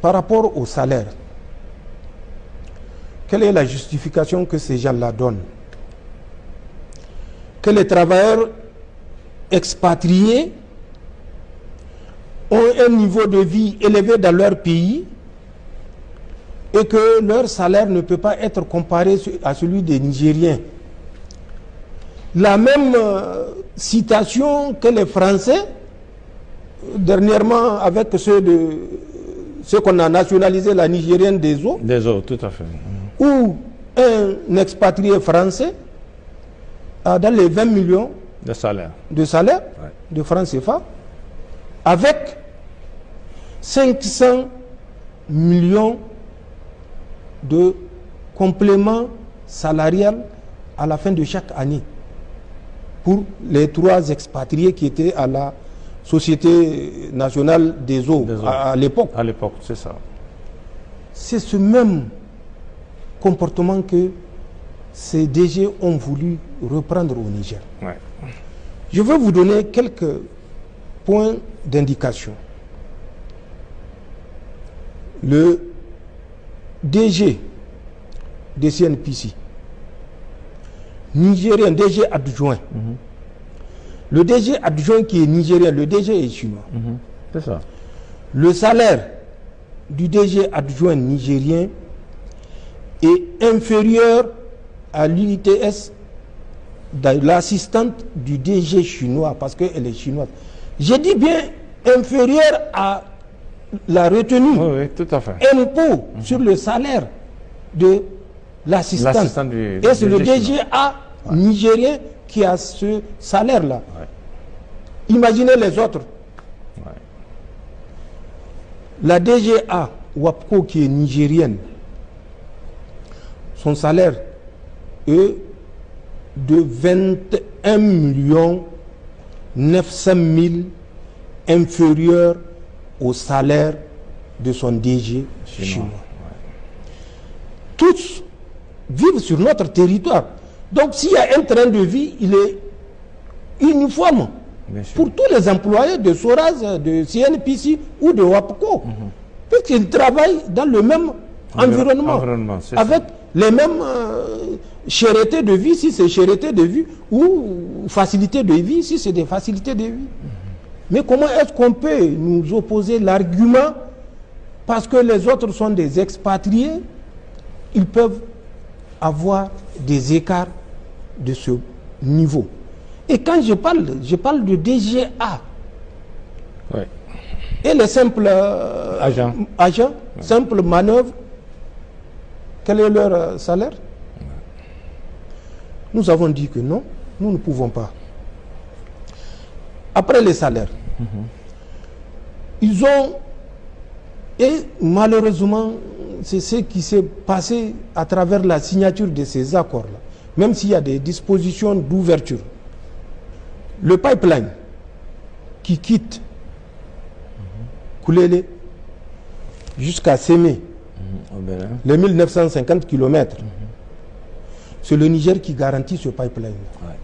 par rapport au salaire, quelle est la justification que ces gens-là donnent? Que les travailleurs expatriés ont un niveau de vie élevé dans leur pays et que leur salaire ne peut pas être comparé à celui des Nigériens. La même citation que les Français, dernièrement avec ceux qu'on a nationalisé, la Nigérienne des eaux. Des eaux, tout à fait. Où un expatrié français a dans les 20 millions de salaire, ouais, de francs CFA, avec 500 millions de compléments salarial à la fin de chaque année pour les 3 expatriés qui étaient à la Société nationale des eaux, à l'époque. À l'époque, c'est ça. C'est ce même comportement que ces DG ont voulu reprendre au Niger. Ouais. Je vais vous donner quelques points d'indication. Le DG des CNPC, nigérien, DG adjoint. Le DG adjoint qui est nigérien, le DG est chinois. C'est ça. Le salaire du DG adjoint nigérien est inférieur à l'UITS de l'assistante du DG chinois, parce qu'elle est chinoise. J'ai dit bien inférieur à la retenue, oui, tout à fait, impôt sur le salaire de l'assistante. Et c'est le DGA nigérien qui a ce salaire-là. Ouais. Imaginez les autres. Ouais. La DGA WAPCO qui est nigérienne, son salaire est de 21 900 000 inférieur au salaire de son DG chinois. Ouais. Tous vivent sur notre territoire. Donc s'il y a un train de vie, il est uniforme pour tous les employés de Soraz, de CNPC ou de WAPCO. Puisqu'ils travaillent dans le même environnement avec les mêmes cherté de vie, si c'est cherté de vie, ou facilité de vie, si c'est des facilités de vie. Mais comment est-ce qu'on peut nous opposer l'argument parce que les autres sont des expatriés, ils peuvent avoir des écarts de ce niveau. Et quand je parle de DGA. Ouais. Et les simples agents simples manœuvres, quel est leur salaire? Nous avons dit que non, nous ne pouvons pas. Après les salaires, ils ont, et malheureusement, c'est ce qui s'est passé à travers la signature de ces accords-là, même s'il y a des dispositions d'ouverture. Le pipeline qui quitte Koulélé jusqu'à Sémé, les 1950 km, c'est le Niger qui garantit ce pipeline. Ouais.